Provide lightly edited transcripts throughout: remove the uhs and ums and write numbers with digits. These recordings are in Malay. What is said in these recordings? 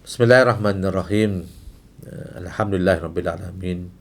Bismillahirrahmanirrahim. Alhamdulillahirabbil alamin.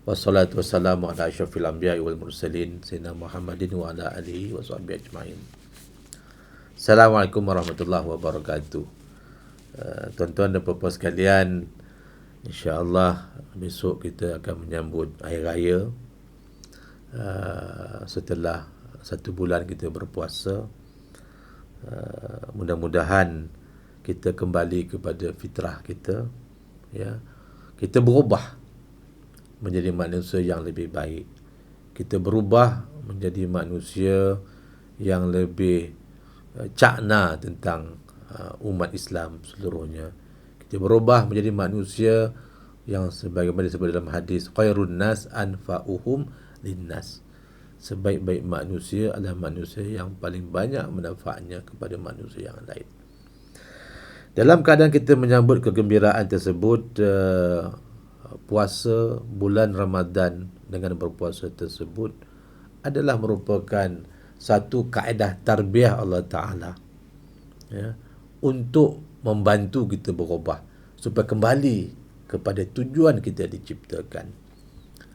Wassalatu wassalamu ala asyrafil anbiya'i wal mursalin sayyidina Muhammadin wa ala alihi wa sahbihi ajma'in. Assalamualaikum warahmatullahi wabarakatuh. Tuan-tuan dan puan-puan sekalian, insya-Allah besok kita akan menyambut hari raya. Setelah 1 bulan kita berpuasa, mudah-mudahan kita kembali kepada fitrah kita, ya. Kita berubah menjadi manusia yang lebih baik. Kita berubah menjadi manusia yang lebih cakna tentang umat Islam seluruhnya. Kita berubah menjadi manusia yang sebagaimana disebut dalam hadis, khairun nas anfa'uhum linnas. Sebaik-baik manusia adalah manusia yang paling banyak manfaatnya kepada manusia yang lain. Dalam keadaan kita menyambut kegembiraan tersebut, puasa bulan Ramadan dengan berpuasa tersebut adalah merupakan satu kaedah tarbiyah Allah Ta'ala, ya, untuk membantu kita berubah supaya kembali kepada tujuan kita diciptakan.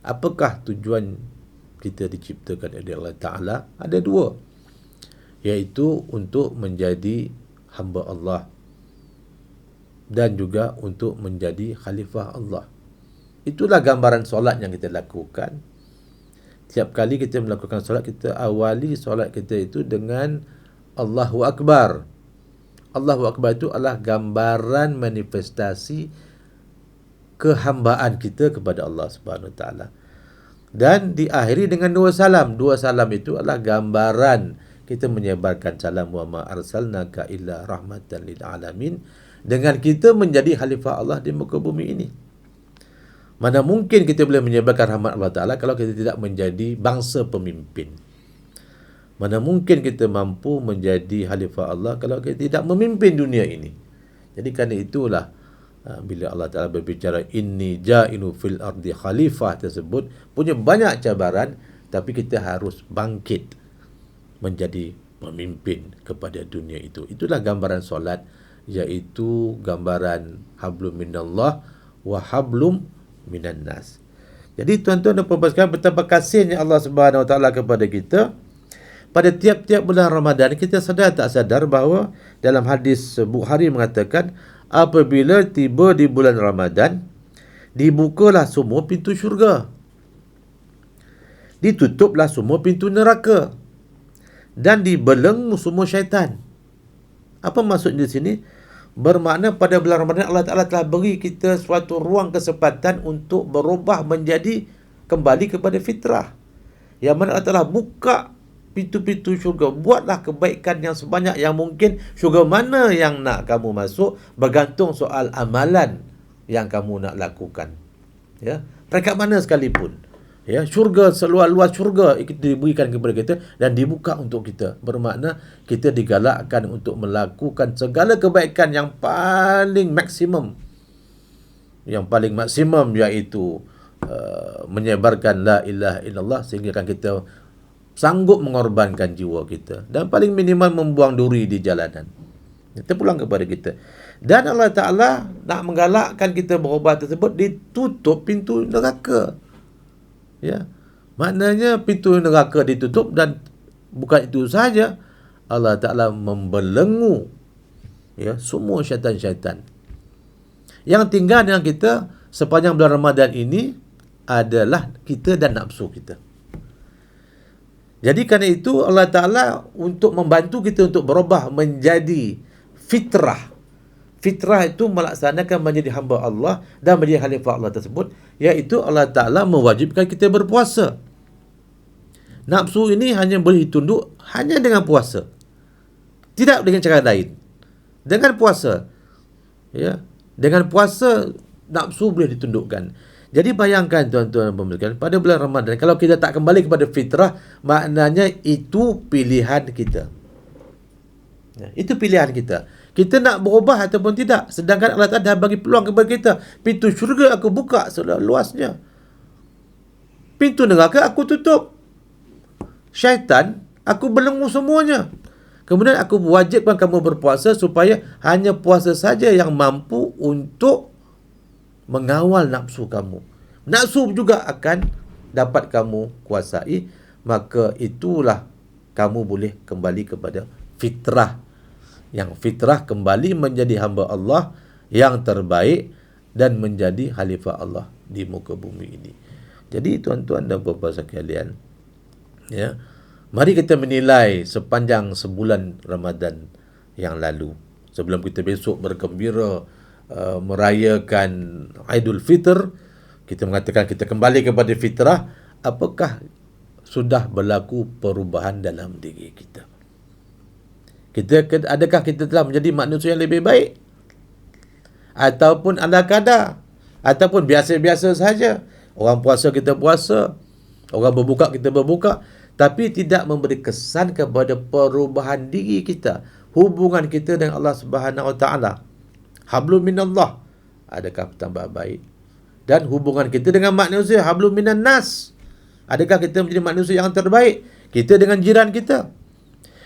Apakah tujuan kita diciptakan oleh Allah Ta'ala? Ada 2, iaitu untuk menjadi hamba Allah dan juga untuk menjadi khalifah Allah. Itulah gambaran solat yang kita lakukan. Setiap kali kita melakukan solat, kita awali solat kita itu dengan Allahu Akbar. Allahu Akbar itu adalah gambaran manifestasi kehambaan kita kepada Allah Subhanahu Wa Taala. Dan diakhiri dengan 2 salam. 2 salam itu adalah gambaran kita menyebarkan salam wa ma arsalnaka illa rahmatan lil alamin, dengan kita menjadi khalifah Allah di muka bumi ini. Mana mungkin kita boleh menyebarkan rahmat Allah Ta'ala kalau kita tidak menjadi bangsa pemimpin. Mana mungkin kita mampu menjadi khalifah Allah kalau kita tidak memimpin dunia ini. Jadi kerana itulah bila Allah Ta'ala berbicara inni ja'ilu fil ardi khalifah tersebut, punya banyak cabaran, tapi kita harus bangkit menjadi pemimpin kepada dunia itu. Itulah gambaran solat, iaitu gambaran hablum minallah wa hablum minan nas. Jadi tuan-tuan dan puan-puan sekalian, betapa kasihnya Allah Subhanahu Wa Taala kepada kita. Pada tiap-tiap bulan Ramadan, kita sadar tak sadar bahawa dalam hadis Bukhari mengatakan, apabila tiba di bulan Ramadan, dibukalah semua pintu syurga, ditutuplah semua pintu neraka, dan dibelenggu semua syaitan. Apa maksud di sini? Bermakna pada bulan Ramadan Allah Ta'ala telah beri kita suatu ruang kesempatan untuk berubah menjadi kembali kepada fitrah. Yang mana Allah Ta'ala buka pintu-pintu syurga. Buatlah kebaikan yang sebanyak yang mungkin. Syurga mana yang nak kamu masuk bergantung soal amalan yang kamu nak lakukan, ya, peringkat mana sekalipun. Ya, syurga, seluas-luas syurga itu diberikan kepada kita dan dibuka untuk kita. Bermakna kita digalakkan untuk melakukan segala kebaikan yang paling maksimum. Yang paling maksimum iaitu menyebarkan la ilaha illallah, sehingga kan kita sanggup mengorbankan jiwa kita, dan paling minimal membuang duri di jalanan. Kita pulang kepada kita. Dan Allah Ta'ala nak menggalakkan kita berubah tersebut, ditutup pintu neraka. Ya, maknanya pintu neraka ditutup, dan bukan itu saja, Allah Ta'ala membelenggu, ya, semua syaitan-syaitan. Yang tinggal dengan kita sepanjang bulan Ramadan ini adalah kita dan nafsu kita. Jadi kerana itu Allah Ta'ala untuk membantu kita untuk berubah menjadi fitrah. Fitrah itu melaksanakan menjadi hamba Allah dan menjadi khalifah Allah tersebut, iaitu Allah Ta'ala mewajibkan kita berpuasa. Nafsu ini hanya boleh ditunduk hanya dengan puasa, tidak dengan cara lain. Dengan puasa, ya, dengan puasa nafsu boleh ditundukkan. Jadi bayangkan tuan-tuan dan puan-puan, pada bulan Ramadan kalau kita tak kembali kepada fitrah, maknanya itu pilihan kita. Ya, itu pilihan kita. Kita nak berubah ataupun tidak. Sedangkan Allah Ta'ala dah bagi peluang kepada kita. Pintu syurga aku buka seluasnya, pintu neraka aku tutup, syaitan aku belenggu semuanya. Kemudian aku wajibkan kamu berpuasa supaya hanya puasa saja yang mampu untuk mengawal nafsu kamu. Nafsu juga akan dapat kamu kuasai, maka itulah kamu boleh kembali kepada fitrah. Yang fitrah kembali menjadi hamba Allah yang terbaik dan menjadi khalifah Allah di muka bumi ini. Jadi tuan-tuan dan puan-puan sekalian, ya, mari kita menilai sepanjang sebulan Ramadan yang lalu. Sebelum kita besok bergembira merayakan Aidul Fitr, kita mengatakan kita kembali kepada fitrah. Apakah sudah berlaku perubahan dalam diri kita? Adakah kita telah menjadi manusia yang lebih baik? Ataupun ala kadar? Ataupun biasa-biasa saja? Orang puasa kita puasa, orang berbuka kita berbuka, tapi tidak memberi kesan kepada perubahan diri kita, hubungan kita dengan Allah Subhanahu Wa Taala. Hablum minallah, adakah bertambah baik? Dan hubungan kita dengan manusia, hablum minan nas, adakah kita menjadi manusia yang terbaik? Kita dengan jiran kita,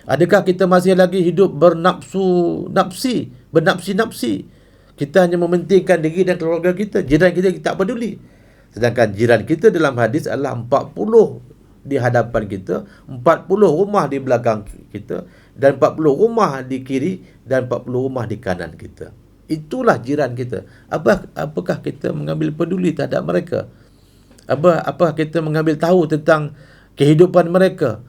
adakah kita masih lagi hidup bernafsi-nafsi? Kita hanya mementingkan diri dan keluarga kita, jiran kita tak peduli. Sedangkan jiran kita dalam hadis adalah 40 di hadapan kita, 40 rumah di belakang kita, dan 40 rumah di kiri, dan 40 rumah di kanan kita. Itulah jiran kita. Apakah kita mengambil peduli terhadap mereka? Apakah kita mengambil tahu tentang kehidupan mereka?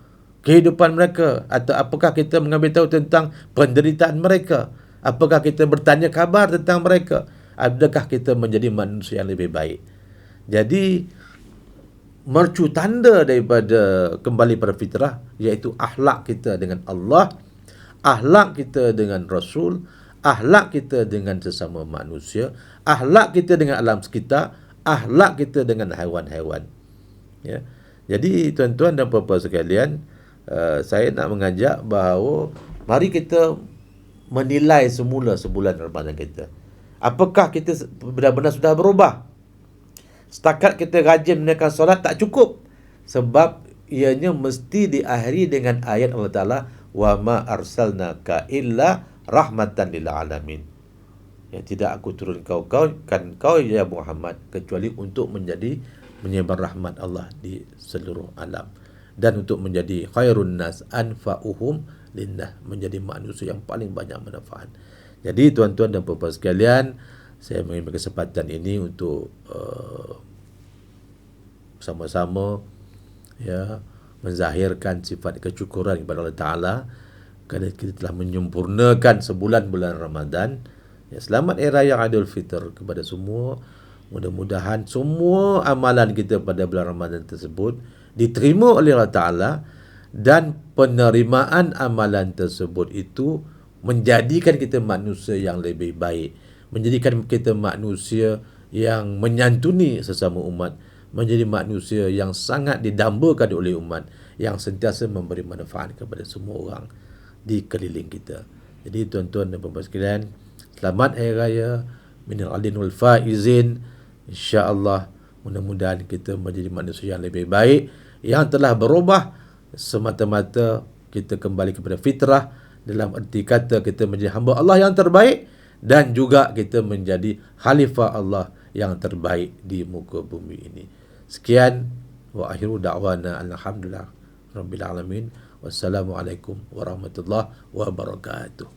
Atau apakah kita mengambil tahu tentang penderitaan mereka? Apakah kita bertanya kabar tentang mereka? Adakah kita menjadi manusia yang lebih baik? Jadi mercu tanda daripada kembali pada fitrah, iaitu akhlak kita dengan Allah, akhlak kita dengan Rasul, akhlak kita dengan sesama manusia, akhlak kita dengan alam sekitar, akhlak kita dengan haiwan-haiwan. Ya. Jadi tuan-tuan dan puan-puan sekalian, saya nak mengajak bahawa mari kita menilai semula sebulan Ramadan kita. Apakah kita benar-benar sudah berubah? Setakat kita rajin menunaikan solat tak cukup, sebab ianya mesti diakhiri dengan ayat Allah Ta'ala, wa ma arsalnaka illa rahmatan lil alamin. Ya, tidak aku turunkan kau ya Muhammad kecuali untuk menyebar rahmat Allah di seluruh alam, dan untuk menjadi khairun nas anfa'uhum linnas, menjadi manusia yang paling banyak manfaat. Jadi tuan-tuan dan puan-puan sekalian, saya mengambil kesempatan ini untuk sama-sama ya menzahirkan sifat kesyukuran kepada Allah Ta'ala kerana kita telah menyempurnakan sebulan bulan Ramadan. Ya, selamat Hari Raya Aidul Fitr kepada semua. Mudah-mudahan semua amalan kita pada bulan Ramadan tersebut diterima oleh Allah Ta'ala, dan penerimaan amalan tersebut itu menjadikan kita manusia yang lebih baik, menjadikan kita manusia yang menyantuni sesama umat, menjadi manusia yang sangat didambakan oleh umat, yang sentiasa memberi manfaat kepada semua orang di keliling kita. Jadi tuan-tuan dan puan-puan sekalian, selamat Hari Raya minal adin wal faizin. InsyaAllah mudah-mudahan kita menjadi manusia yang lebih baik, yang telah berubah semata-mata kita kembali kepada fitrah, dalam erti kata kita menjadi hamba Allah yang terbaik, dan juga kita menjadi khalifah Allah yang terbaik di muka bumi ini. Sekian, wa akhiru da'wana alhamdulillah rabbil alamin. Wassalamualaikum warahmatullahi wabarakatuh.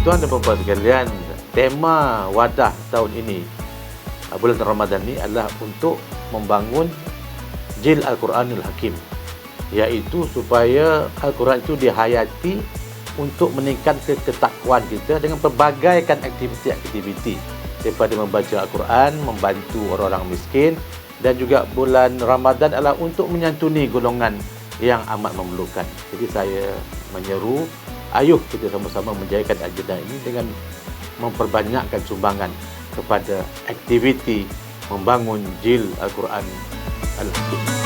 Tuan-tuan dan puan-puan sekalian, tema wadah tahun ini, bulan Ramadan ini adalah untuk membangun jil Al-Quranul Hakim, iaitu supaya Al-Quran itu dihayati untuk meningkatkan ketakwaan kita dengan pelbagaikan aktiviti-aktiviti, daripada membaca Al-Quran, membantu orang-orang miskin, dan juga bulan Ramadan adalah untuk menyantuni golongan yang amat memerlukan. Jadi saya menyeru, ayuh kita sama-sama menjayakan agenda ini dengan memperbanyakkan sumbangan kepada aktiviti membangun jil Al-Quran Al-Hakim.